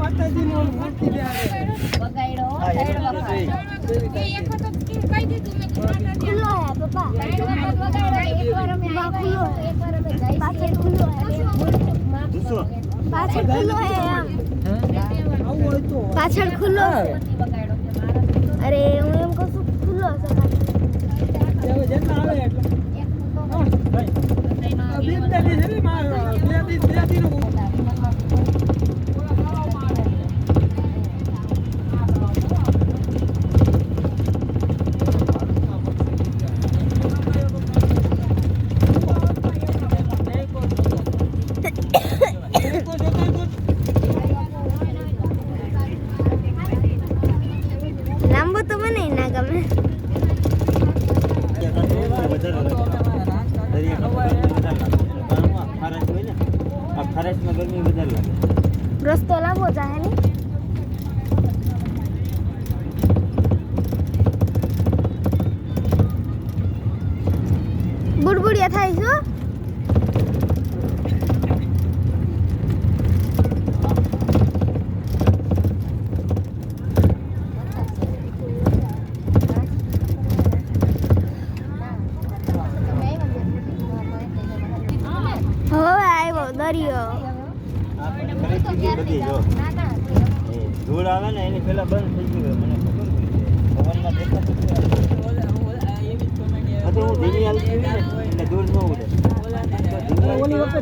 માતાજીની મૂર્તિ બગાડો પાછળ ખુલ્લો અરે હું એમ કહું છું ખુલ્લો છે જેટલા આવે એટલું લાંબો તો મને ના ગમે ખારેશમાં ગરમી વધારે લાગે રસ્તો લાંબો જાય ને બુડબુડિયા થાય છો હવે આવ્યો દરિયો ધૂળ આવે ને એની પેલા બંધ થઈ ગયું મને ખબર પવનમાં દેખાતું હું ધીમી હાલતી એટલે ધૂળ ન ઉડે.